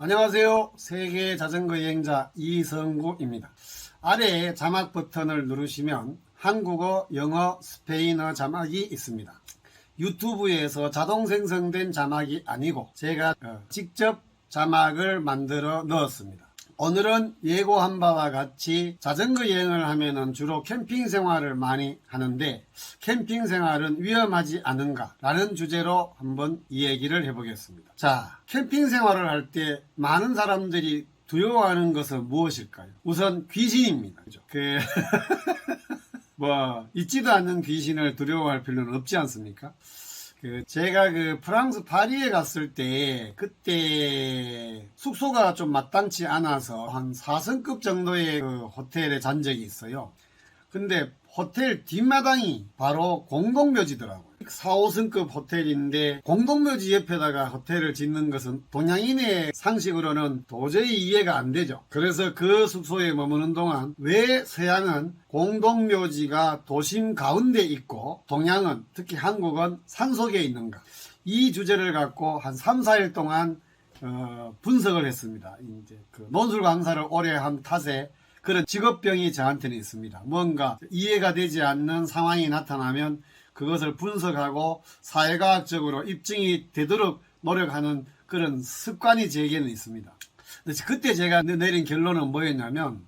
안녕하세요. 세계 자전거 여행자 이성구입니다. 아래에 자막 버튼을 누르시면 한국어, 영어, 스페인어 자막이 있습니다. 유튜브에서 자동 생성된 자막이 아니고 제가 직접 자막을 만들어 넣었습니다. 오늘은 예고한 바와 같이 자전거 여행을 하면은 주로 캠핑 생활을 많이 하는데 캠핑 생활은 위험하지 않은가 라는 주제로 한번 이 얘기를 해보겠습니다. 자, 캠핑 생활을 할 때 많은 사람들이 두려워하는 것은 무엇일까요? 우선 귀신입니다. 그죠? 있지도 않는 귀신을 두려워할 필요는 없지 않습니까? 제가 프랑스 파리에 갔을 때 그때 숙소가 좀 마땅치 않아서 한 4성급 정도의 호텔에 잔 적이 있어요. 근데 호텔 뒷마당이 바로 공동묘지더라고요. 4, 5성급 호텔인데 공동묘지 옆에다가 호텔을 짓는 것은 동양인의 상식으로는 도저히 이해가 안 되죠. 그래서 그 숙소에 머무는 동안 왜 서양은 공동묘지가 도심 가운데 있고 동양은 특히 한국은 산속에 있는가, 이 주제를 갖고 한 3, 4일 동안 분석을 했습니다. 이제 논술 강사를 오래 한 탓에 그런 직업병이 저한테는 있습니다. 뭔가 이해가 되지 않는 상황이 나타나면 그것을 분석하고 사회과학적으로 입증이 되도록 노력하는 그런 습관이 제게는 있습니다. 그때 제가 내린 결론은 뭐였냐면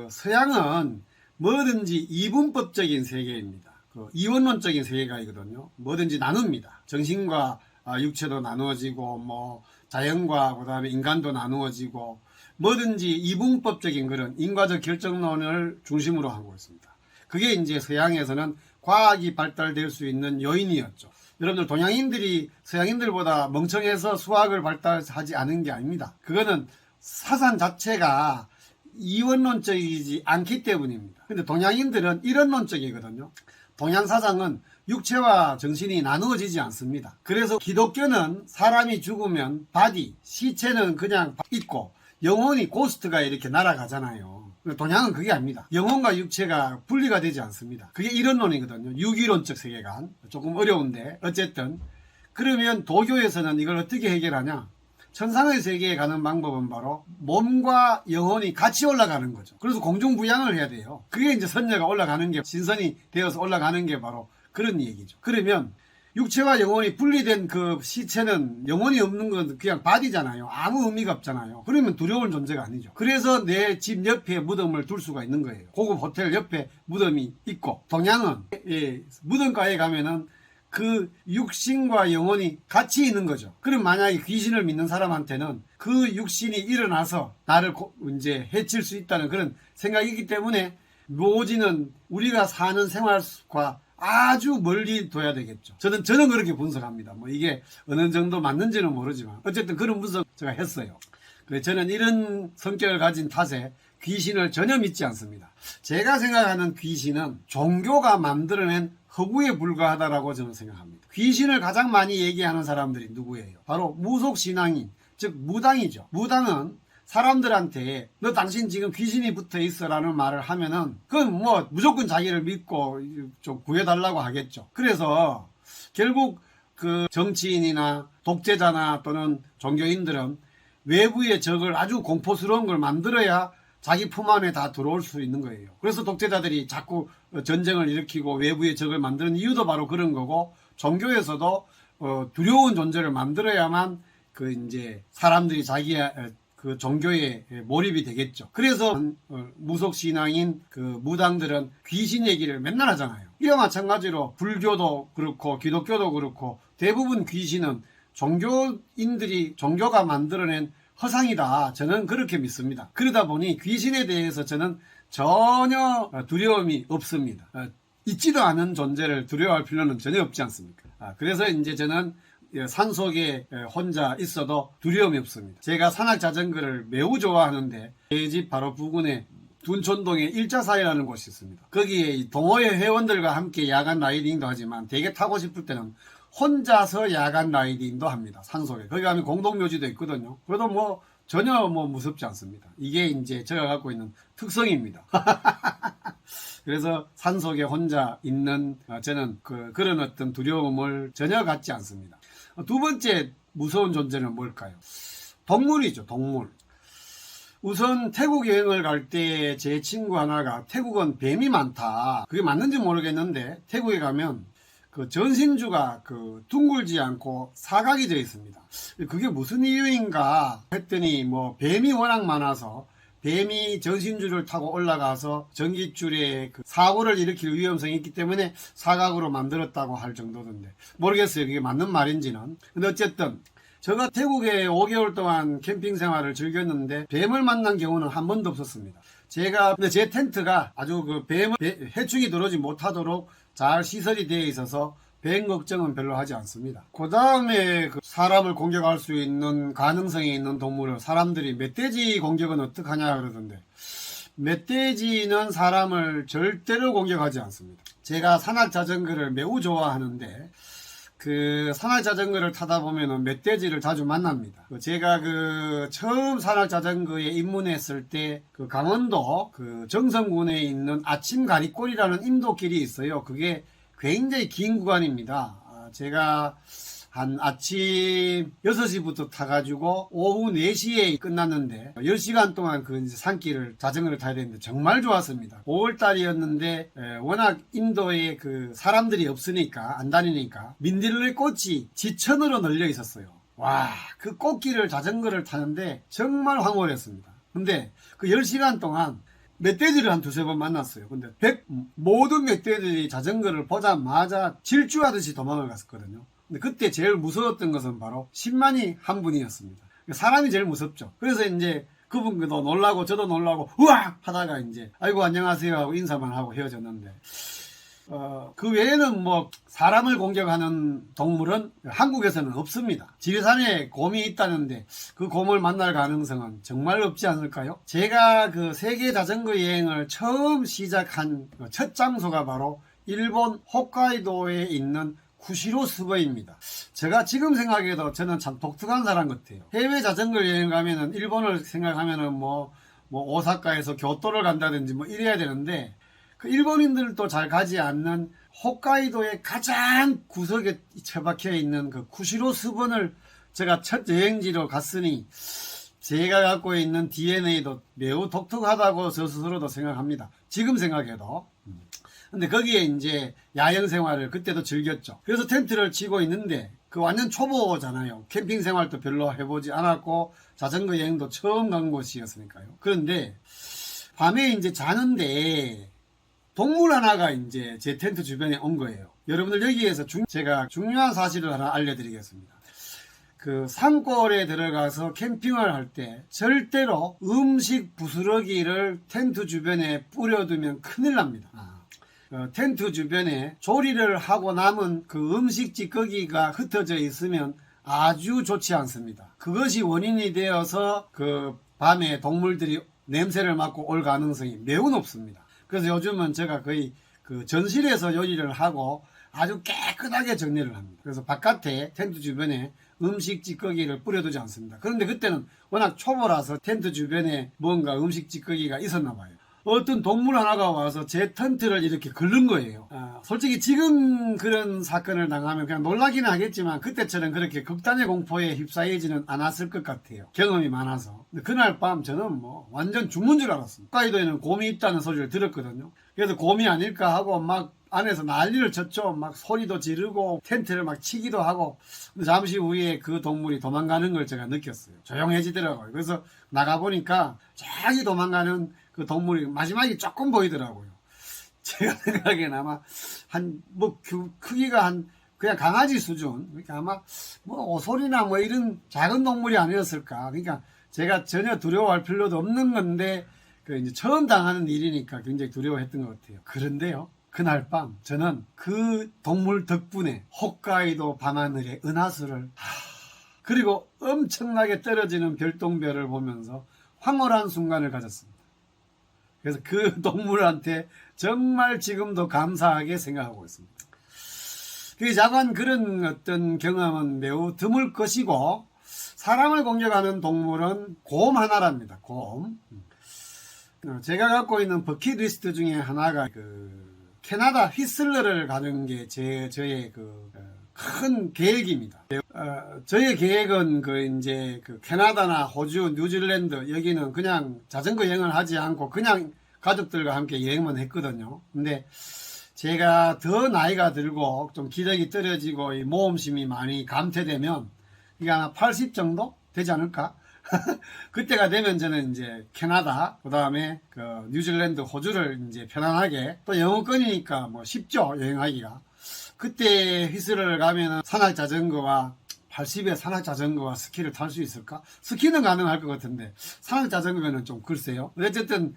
서양은 뭐든지 이분법적인 세계입니다. 이원론적인 세계관이거든요. 뭐든지 나눕니다. 정신과 육체도 나누어지고 자연과 그다음에 인간도 나누어지고 뭐든지 이분법적인 그런 인과적 결정론을 중심으로 하고 있습니다. 그게 이제 서양에서는 과학이 발달될 수 있는 요인이었죠. 여러분들 동양인들이 서양인들보다 멍청해서 수학을 발달하지 않은 게 아닙니다. 그거는 사상 자체가 이원론적이지 않기 때문입니다. 근데 동양인들은 이론론적이거든요. 동양 사상은 육체와 정신이 나누어지지 않습니다. 그래서 기독교는 사람이 죽으면 바디, 시체는 그냥 있고 영혼이 고스트가 이렇게 날아가잖아요. 동양은 그게 아닙니다. 영혼과 육체가 분리가 되지 않습니다. 그게 이론론이거든요. 유기론적 세계관. 조금 어려운데 어쨌든 그러면 도교에서는 이걸 어떻게 해결하냐? 천상의 세계에 가는 방법은 바로 몸과 영혼이 같이 올라가는 거죠. 그래서 공중부양을 해야 돼요. 그게 이제 선녀가 올라가는 게, 신선이 되어서 올라가는 게 바로 그런 얘기죠. 그러면 육체와 영혼이 분리된 그 시체는 영혼이 없는 건 그냥 바디잖아요. 아무 의미가 없잖아요. 그러면 두려운 존재가 아니죠. 그래서 내 집 옆에 무덤을 둘 수가 있는 거예요. 고급 호텔 옆에 무덤이 있고, 동양은 무덤가에 가면은 그 육신과 영혼이 같이 있는 거죠. 그럼 만약에 귀신을 믿는 사람한테는 그 육신이 일어나서 나를 이제 해칠 수 있다는 그런 생각이기 때문에 묘지는 우리가 사는 생활과 아주 멀리 둬야 되겠죠. 저는 그렇게 분석합니다. 이게 어느 정도 맞는지는 모르지만 어쨌든 그런 분석 제가 했어요. 저는 이런 성격을 가진 탓에 귀신을 전혀 믿지 않습니다. 제가 생각하는 귀신은 종교가 만들어낸 허구에 불과하다라고 저는 생각합니다. 귀신을 가장 많이 얘기하는 사람들이 누구예요? 바로 무속신앙인, 즉 무당이죠. 무당은 사람들한테 너 당신 지금 귀신이 붙어 있어 라는 말을 하면은 그건 무조건 자기를 믿고 좀 구해달라고 하겠죠. 그래서 결국 정치인이나 독재자나 또는 종교인들은 외부의 적을 아주 공포스러운 걸 만들어야 자기 품 안에 다 들어올 수 있는 거예요. 그래서 독재자들이 자꾸 전쟁을 일으키고 외부의 적을 만드는 이유도 바로 그런 거고, 종교에서도 두려운 존재를 만들어야만 이제 사람들이 자기의 종교에 몰입이 되겠죠. 그래서 무속신앙인 무당들은 귀신 얘기를 맨날 하잖아요. 이와 마찬가지로 불교도 그렇고 기독교도 그렇고 대부분 귀신은 종교가 만들어낸 허상이다. 저는 그렇게 믿습니다. 그러다 보니 귀신에 대해서 저는 전혀 두려움이 없습니다. 있지도 않은 존재를 두려워할 필요는 전혀 없지 않습니까? 그래서 이제 저는 산속에 혼자 있어도 두려움이 없습니다. 제가 산악 자전거를 매우 좋아하는데 제 집 바로 부근에 둔촌동에 일자사이라는 곳이 있습니다. 거기에 동호회 회원들과 함께 야간 라이딩도 하지만 되게 타고 싶을 때는 혼자서 야간 라이딩도 합니다. 산속에. 거기 가면 공동묘지도 있거든요. 그래도 전혀 무섭지 않습니다. 이게 이제 제가 갖고 있는 특성입니다. 그래서 산속에 혼자 있는 저는 그런 어떤 두려움을 전혀 갖지 않습니다. 두 번째 무서운 존재는 뭘까요? 동물이죠, 동물. 우선 태국 여행을 갈 때 제 친구 하나가 태국은 뱀이 많다. 그게 맞는지 모르겠는데 태국에 가면 그 전신주가 그 둥글지 않고 사각이 되어 있습니다. 그게 무슨 이유인가 했더니 뭐 뱀이 워낙 많아서 뱀이 전신줄을 타고 올라가서 전깃줄에 그 사고를 일으킬 위험성이 있기 때문에 사각으로 만들었다고 할 정도던데 모르겠어요. 그게 맞는 말인지는. 근데 어쨌든 제가 태국에 5개월 동안 캠핑 생활을 즐겼는데 뱀을 만난 경우는 한 번도 없었습니다. 근데 제 텐트가 아주 그 해충이 들어오지 못하도록 잘 시설이 되어 있어서 뱀 걱정은 별로 하지 않습니다. 그 다음에 사람을 공격할 수 있는 가능성이 있는 동물을 사람들이 멧돼지 공격은 어떡하냐 그러던데, 멧돼지는 사람을 절대로 공격하지 않습니다. 제가 산악 자전거를 매우 좋아하는데 그 산악 자전거를 타다 보면은 멧돼지를 자주 만납니다. 제가 처음 산악 자전거에 입문했을 때 그 강원도 그 정선군에 있는 아침가리골이라는 인도길이 있어요. 그게 굉장히 긴 구간입니다. 제가 한 아침 6시부터 타가지고 오후 4시에 끝났는데 10시간 동안 그 산길을 자전거를 타야 되는데 정말 좋았습니다. 5월달이었는데 워낙 인도에 그 사람들이 없으니까 안 다니니까 민들레 꽃이 지천으로 널려 있었어요. 와, 그 꽃길을 자전거를 타는데 정말 황홀했습니다. 근데 그 10시간 동안 멧돼지를 한 두세 번 만났어요. 근데 모든 멧돼지들이 자전거를 보자마자 질주하듯이 도망을 갔었거든요. 근데 그때 제일 무서웠던 것은 바로 10만이 한 분이었습니다. 사람이 제일 무섭죠. 그래서 이제 그분도 놀라고 저도 놀라고 우와 하다가 이제 아이고 안녕하세요 하고 인사만 하고 헤어졌는데 그 외에는 뭐 사람을 공격하는 동물은 한국에서는 없습니다. 지리산에 곰이 있다는데 그 곰을 만날 가능성은 정말 없지 않을까요? 제가 그 세계 자전거 여행을 처음 시작한 첫 장소가 바로 일본 홋카이도에 있는 쿠시로 스버입니다. 제가 지금 생각해도 저는 참 독특한 사람 같아요. 해외 자전거 여행 가면은 일본을 생각하면은 뭐 오사카에서 교토를 간다든지 뭐 이래야 되는데 그 일본인들도 잘 가지 않는 홋카이도의 가장 구석에 처박혀 있는 그 쿠시로 스번을 제가 첫 여행지로 갔으니 제가 갖고 있는 DNA도 매우 독특하다고 저 스스로도 생각합니다. 지금 생각해도. 근데 거기에 이제 야영 생활을 그때도 즐겼죠. 그래서 텐트를 치고 있는데 그 완전 초보잖아요. 캠핑 생활도 별로 해보지 않았고 자전거 여행도 처음 간 곳이었으니까요. 그런데 밤에 이제 자는데 동물 하나가 이제 제 텐트 주변에 온 거예요. 여러분들 여기에서 제가 중요한 사실을 하나 알려드리겠습니다. 그 산골에 들어가서 캠핑을 할 때 절대로 음식 부스러기를 텐트 주변에 뿌려두면 큰일 납니다. 텐트 주변에 조리를 하고 남은 그 음식 찌꺼기가 흩어져 있으면 아주 좋지 않습니다. 그것이 원인이 되어서 그 밤에 동물들이 냄새를 맡고 올 가능성이 매우 높습니다. 그래서 요즘은 제가 거의 그 전실에서 요리를 하고 아주 깨끗하게 정리를 합니다. 그래서 바깥에 텐트 주변에 음식 찌꺼기를 뿌려두지 않습니다. 그런데 그때는 워낙 초보라서 텐트 주변에 뭔가 음식 찌꺼기가 있었나 봐요. 어떤 동물 하나가 와서 제 텐트를 이렇게 긁는 거예요. 솔직히 지금 그런 사건을 당하면 그냥 놀라기는 하겠지만 그때처럼 그렇게 극단의 공포에 휩싸이지는 않았을 것 같아요. 경험이 많아서. 근데 그날 밤 저는 뭐 완전 죽는 줄 알았습니다. 홋카이도에는 곰이 있다는 소리를 들었거든요. 그래서 곰이 아닐까 하고 막 안에서 난리를 쳤죠. 막 소리도 지르고 텐트를 막 치기도 하고. 근데 잠시 후에 그 동물이 도망가는 걸 제가 느꼈어요. 조용해지더라고요. 그래서 나가보니까 저기 도망가는 그 동물이 마지막에 조금 보이더라고요. 제가 생각엔 아마 크기가 그냥 강아지 수준. 그러니까 아마 오소리나 이런 작은 동물이 아니었을까. 그러니까 제가 전혀 두려워할 필요도 없는 건데, 이제 처음 당하는 일이니까 굉장히 두려워했던 것 같아요. 그런데요, 그날 밤 저는 그 동물 덕분에 홋카이도 밤하늘의 은하수를 그리고 엄청나게 떨어지는 별똥별을 보면서 황홀한 순간을 가졌습니다. 그래서 그 동물한테 정말 지금도 감사하게 생각하고 있습니다. 자관 그런 어떤 경험은 매우 드물 것이고, 사람을 공격하는 동물은 곰 하나랍니다. 곰. 제가 갖고 있는 버킷리스트 중에 하나가 캐나다 휘슬러를 가는 게 저의 큰 계획입니다. 저의 계획은 이제 캐나다나 호주, 뉴질랜드 여기는 그냥 자전거 여행을 하지 않고 그냥 가족들과 함께 여행만 했거든요. 근데 제가 더 나이가 들고 좀 기력이 떨어지고 이 모험심이 많이 감퇴되면 이게 한 80 정도 되지 않을까? 그때가 되면 저는 이제 캐나다, 그 다음에 뉴질랜드, 호주를 이제 편안하게, 또 영어권이니까 뭐 쉽죠, 여행하기가. 그때 휘슬을 가면은 산악자전거와 80의 산악자전거와 스키를 탈 수 있을까? 스키는 가능할 것 같은데 산악자전거는 좀 글쎄요. 어쨌든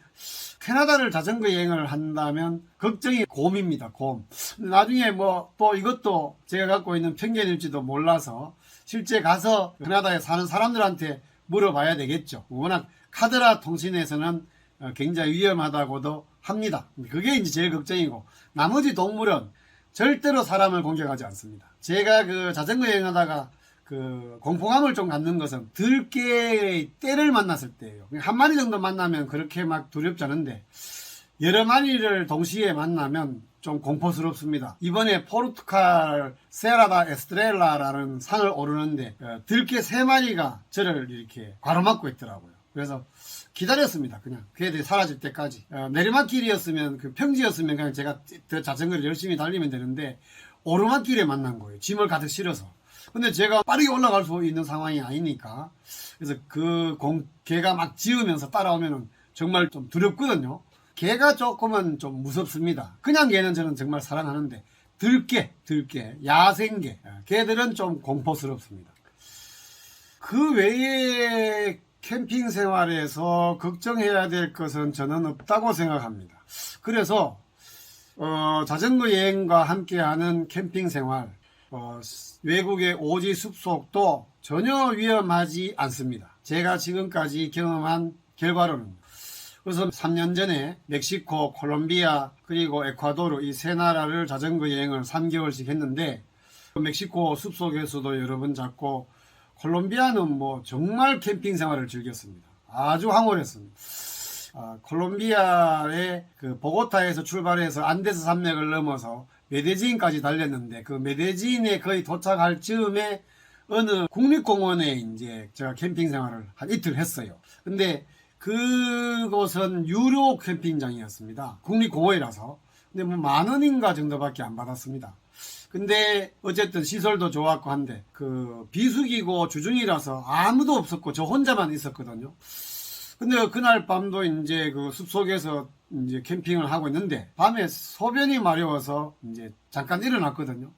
캐나다를 자전거 여행을 한다면 걱정이 곰입니다. 곰. 나중에 뭐 또 이것도 제가 갖고 있는 편견일지도 몰라서 실제 가서 캐나다에 사는 사람들한테 물어봐야 되겠죠. 워낙 카드라 통신에서는 굉장히 위험하다고도 합니다. 그게 이제 제일 걱정이고, 나머지 동물은 절대로 사람을 공격하지 않습니다. 제가 자전거 여행하다가 공포감을 좀 갖는 것은 들개의 떼를 만났을 때예요. 한 마리 정도 만나면 그렇게 막 두렵지 않은데 여러 마리를 동시에 만나면 좀 공포스럽습니다. 이번에 포르투갈 세라다 에스트렐라라는 산을 오르는데 들개 3마리가 저를 이렇게 가로막고 있더라고요. 그래서 기다렸습니다. 그냥 걔들이 사라질 때까지. 내리막길이었으면 평지였으면 그냥 제가 더 자전거를 열심히 달리면 되는데 오르막길에 만난 거예요. 짐을 가득 실어서. 근데 제가 빠르게 올라갈 수 있는 상황이 아니니까. 그래서 개가 막 짖으면서 따라오면 정말 좀 두렵거든요. 개가 조금은 좀 무섭습니다. 그냥 개는 저는 정말 사랑하는데 들개, 야생개, 개들은 좀 공포스럽습니다. 그 외에 캠핑 생활에서 걱정해야 될 것은 저는 없다고 생각합니다. 그래서 자전거 여행과 함께하는 캠핑 생활, 외국의 오지 숙속도 전혀 위험하지 않습니다. 제가 지금까지 경험한 결과로는. 그래서 3년 전에 멕시코, 콜롬비아, 그리고 에콰도르 이 3나라를 자전거 여행을 3개월씩 했는데 멕시코 숲속에서도 여러 번 잤고 콜롬비아는 뭐 정말 캠핑 생활을 즐겼습니다. 아주 황홀했습니다. 콜롬비아의 보고타에서 출발해서 안데스 산맥을 넘어서 메데진까지 달렸는데 그 메데진에 거의 도착할 즈음에 어느 국립공원에 이제 제가 캠핑 생활을 한 이틀 했어요. 근데 그곳은 유료 캠핑장이었습니다. 국립공원이라서. 근데 뭐 10,000원인가 정도밖에 안 받았습니다. 근데 어쨌든 시설도 좋았고 한데 비수기고 주중이라서 아무도 없었고 저 혼자만 있었거든요. 근데 그날 밤도 이제 숲속에서 이제 캠핑을 하고 있는데 밤에 소변이 마려워서 이제 잠깐 일어났거든요.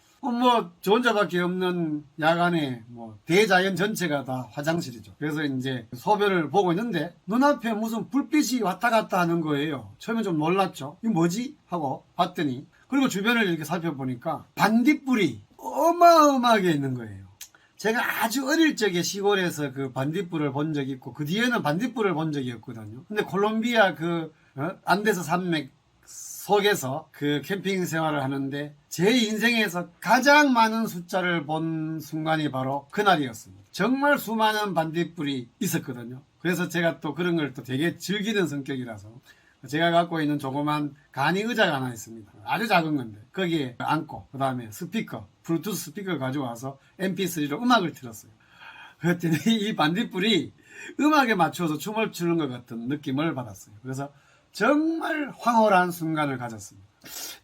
저 혼자밖에 없는 야간에 대자연 전체가 다 화장실이죠. 그래서 이제 소변을 보고 있는데 눈앞에 무슨 불빛이 왔다 갔다 하는 거예요. 처음에 좀 놀랐죠. 이거 뭐지? 하고 봤더니, 그리고 주변을 이렇게 살펴보니까 반딧불이 어마어마하게 있는 거예요. 제가 아주 어릴 적에 시골에서 반딧불을 본 적이 있고 그 뒤에는 반딧불을 본 적이 없거든요. 근데 콜롬비아 안데스 산맥 속에서 캠핑 생활을 하는데 제 인생에서 가장 많은 숫자를 본 순간이 바로 그날이었습니다. 정말 수많은 반딧불이 있었거든요. 그래서 제가 또 그런 걸 또 되게 즐기는 성격이라서 제가 갖고 있는 조그만 간이 의자가 하나 있습니다. 아주 작은 건데 거기에 앉고 그 다음에 블루투스 스피커 가져와서 mp3로 음악을 틀었어요. 그랬더니 이 반딧불이 음악에 맞춰서 춤을 추는 것 같은 느낌을 받았어요. 그래서 정말 황홀한 순간을 가졌습니다.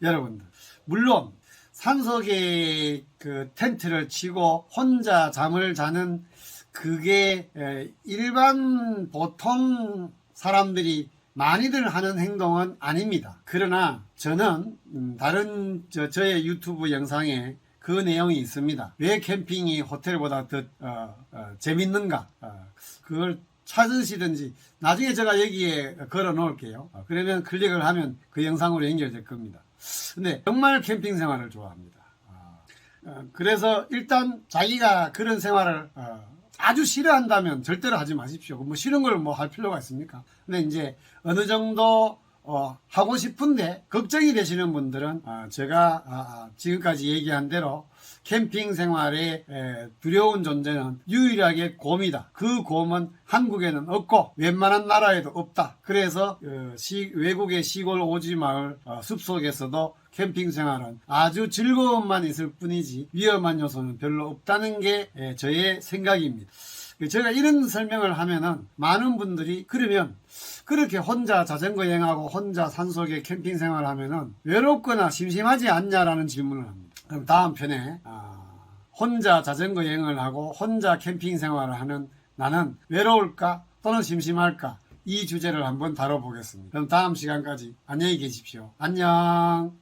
여러분들, 물론 산속에 텐트를 치고 혼자 잠을 자는 그게 일반 보통 사람들이 많이들 하는 행동은 아닙니다. 그러나 저는 다른 저의 유튜브 영상에 그 내용이 있습니다. 왜 캠핑이 호텔보다 더 재밌는가? 그걸 찾으시든지 나중에 제가 여기에 걸어 놓을게요. 그러면 클릭을 하면 그 영상으로 연결될 겁니다. 근데 정말 캠핑 생활을 좋아합니다. 그래서 일단 자기가 그런 생활을 아주 싫어한다면 절대로 하지 마십시오. 싫은 걸 할 필요가 있습니까? 근데 이제 어느 정도 하고 싶은데 걱정이 되시는 분들은 제가 지금까지 얘기한 대로 캠핑 생활의 두려운 존재는 유일하게 곰이다. 그 곰은 한국에는 없고 웬만한 나라에도 없다. 그래서 외국의 시골 오지마을 숲속에서도 캠핑 생활은 아주 즐거움만 있을 뿐이지 위험한 요소는 별로 없다는 게 저의 생각입니다. 제가 이런 설명을 하면은 많은 분들이 그러면 그렇게 혼자 자전거 여행하고 혼자 산속에 캠핑 생활을 하면은 외롭거나 심심하지 않냐라는 질문을 합니다. 그럼 다음 편에 혼자 자전거 여행을 하고 혼자 캠핑 생활을 하는 나는 외로울까 또는 심심할까 이 주제를 한번 다뤄보겠습니다. 그럼 다음 시간까지 안녕히 계십시오. 안녕.